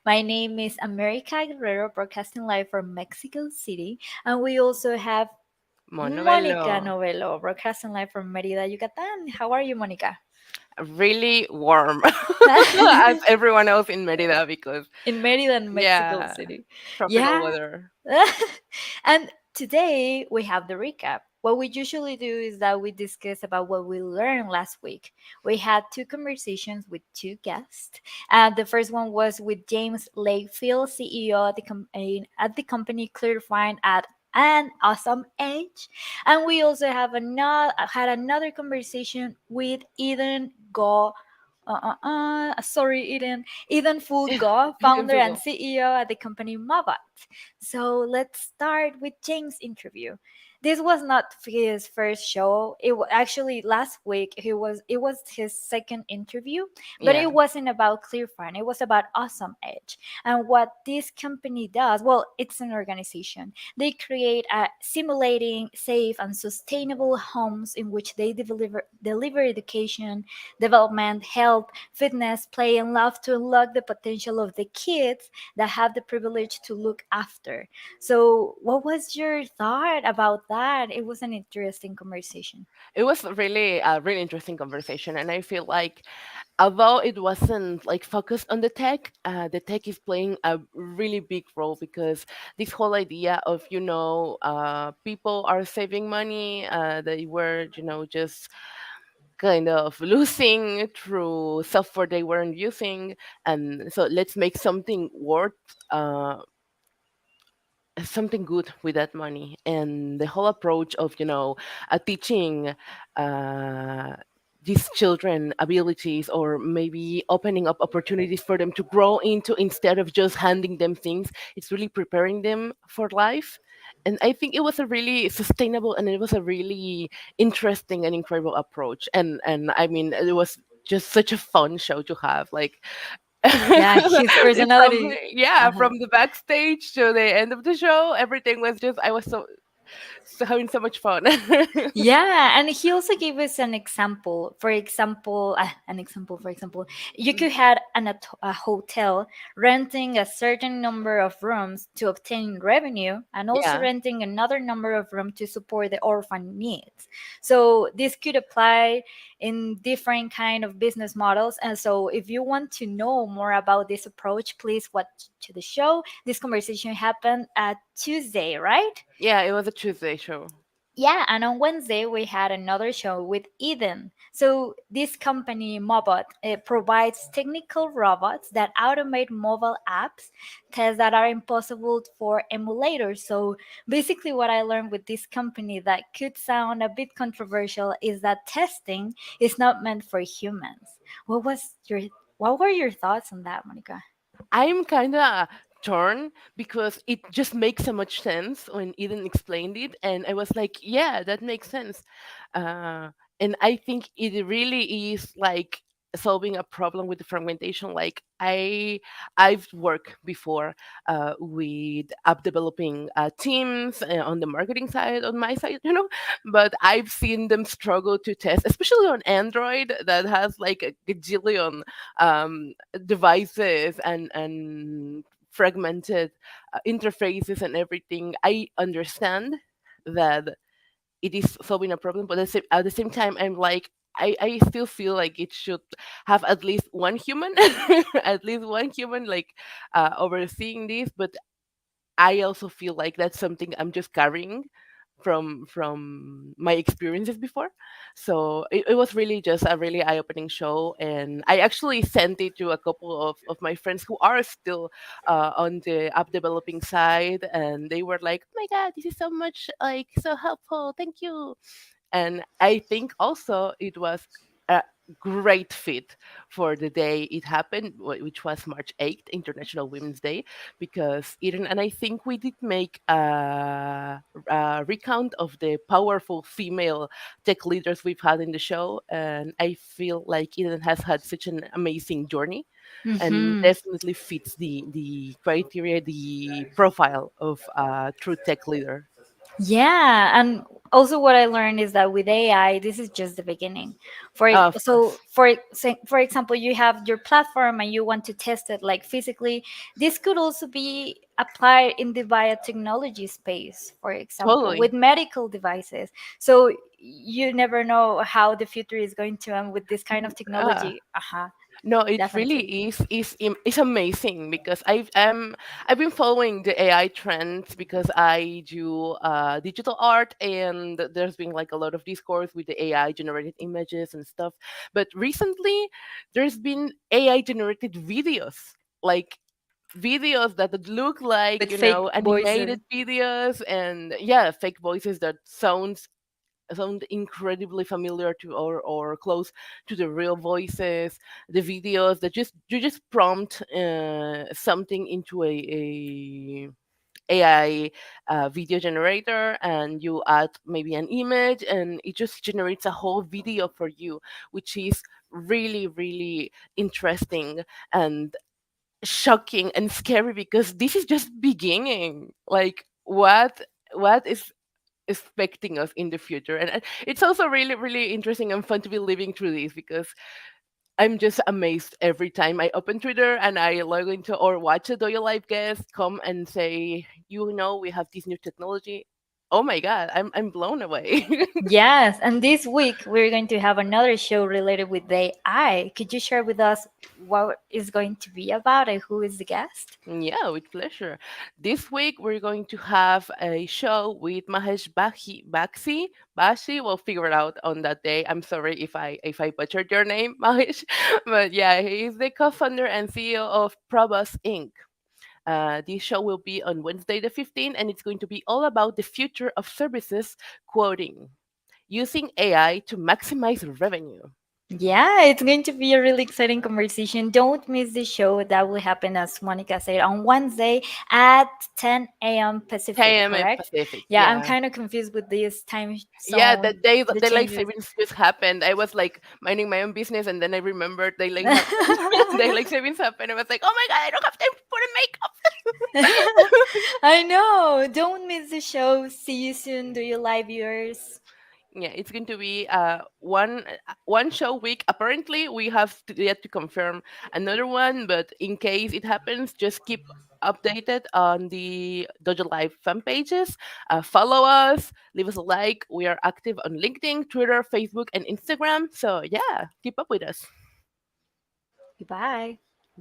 My name is America Guerrero, broadcasting live from Mexico City. And we also have Monovelo. Monica Novelo, broadcasting live from Merida, Yucatan. How are you, Monica? Really warm, as everyone else in Merida, because In Merida, Mexico yeah, City. tropical Yeah. weather. And today we have the recap. What we usually do is that we discuss about what we learned last week. We had two conversations with two guests. The first one was with James Layfield, CEO at the company Clearfind at an awesome age, and we also have another had another conversation with Eden Go. Sorry, Eden Fulgo, In founder and Fugo. CEO at the company Mobot. So let's start with James' interview. This was not his first show. Actually last week it was his second interview, but Yeah. it wasn't about Clearfind. It was about Awesome Edge and what this company does. Well, it's an organization. They create simulating safe and sustainable homes in which they deliver education, development, health, fitness, play, and love to unlock the potential of the kids that have the privilege to look after. So, what was your thought about that? It was an interesting conversation. It was really a really interesting conversation, and I feel like although it wasn't like focused on the tech is playing a really big role because this whole idea of people are saving money, they were just kind of losing through software they weren't using, and so let's make uh, something good with that money. And the whole approach of teaching uh, these children abilities, or maybe opening up opportunities for them to grow into, instead of just handing them things, it's really preparing them for life. And I think it was a really sustainable, and it was a really interesting and incredible approach. And I mean, it was just such a fun show to have, like Yeah, his from personality. Uh-huh. from the backstage to the end of the show, everything was just, I was so having so much fun. Yeah, and he also gave us an example. For example, you could have a hotel renting a certain number of rooms to obtain revenue, and also Yeah. renting another number of rooms to support the orphan needs. So this could apply in different kind of business models. And so, if you want to know more about this approach, please watch to the show. This conversation happened at Tuesday, right? Yeah, it was a Tuesday show. Yeah, and on Wednesday we had another show with Eden. So this company Mobot provides technical robots that automate mobile apps, tests that are impossible for emulators. So basically, what I learned with this company that could sound a bit controversial is that testing is not meant for humans. What were your thoughts on that, Monica? I'm kind of torn because it just makes so much sense when Eden explained it, and I was like, yeah, that makes sense. Uh, and I think it really is like solving a problem with the fragmentation. Like I've worked before with app developing teams on the marketing side, on my side, but I've seen them struggle to test, especially on Android that has like a gajillion devices and fragmented interfaces and everything. I understand that it is solving a problem, but at the same time, I'm like, I still feel like it should have at least one human, at least one human, like overseeing this. But I also feel like that's something I'm just carrying from my experiences before. So it was really just a really eye-opening show, and I actually sent it to a couple of my friends who are still on the app developing side, and they were like, oh my god, this is so much, like, so helpful, thank you. And I think also it was a great fit for the day it happened, which was March 8th, International Women's Day, because Eden and I think we did make a recount of the powerful female tech leaders we've had in the show, and I feel like Eden has had such an amazing journey and Hmm. definitely fits the criteria, the profile of a true tech leader. Yeah, and also what I learned is that with AI, this is just the beginning. Of course. For example, you have your platform and you want to test it like physically. This could also be applied in the biotechnology space, for example, Totally. with medical devices. So you never know how the future is going to end with this kind of Uh, technology. Uh-huh, no, it definitely. really is amazing because I've been following the AI trends because I do digital art, and there's been like a lot of discourse with the AI generated images and stuff. But recently, there's been AI generated videos, like videos that would look like, With fake voices. animated videos, and yeah, fake voices that sound incredibly familiar to or close to the real voices. The videos that just you just prompt something into a AI video generator, and you add maybe an image, and it just generates a whole video for you, which is really really interesting and shocking and scary because this is just beginning. Like what is expecting us in the future. And it's also really, really interesting and fun to be living through this because I'm just amazed every time I open Twitter and I log into or watch a dojolive guest come and say, we have this new technology. Oh my god, I'm blown away. Yes, and this week we're going to have another show related with the AI. Could you share with us what is going to be about and who is the guest? Yeah, with pleasure. This week we're going to have a show with Mahesh Bashi. We'll figure it out on that day. I'm sorry if I butchered your name, Mahesh, but yeah, he is the co-founder and CEO of Probus Inc. This show will be on Wednesday the 15th, and it's going to be all about the future of services quoting using AI to maximize revenue. Yeah, it's going to be a really exciting conversation. Don't miss the show that will happen, as Monica said, on Wednesday at 10 a.m. Pacific, 10 a.m. correct? Pacific, Yeah, I'm yeah. kind of confused with this time Yeah, zone, that day the daylight changes. savings just happened. I was like minding my own business, and then I remembered daylight happened. Daylight savings happened. I was like, oh my god, I don't have time to put on makeup. I know. Don't miss the show. See you soon. Do you live viewers? Yeah, it's going to be one show week. Apparently, we have yet to confirm another one, but in case it happens, just keep updated on the Dojo Live fan pages. Follow us, leave us a like. We are active on LinkedIn, Twitter, Facebook, and Instagram. So yeah, keep up with us. Goodbye.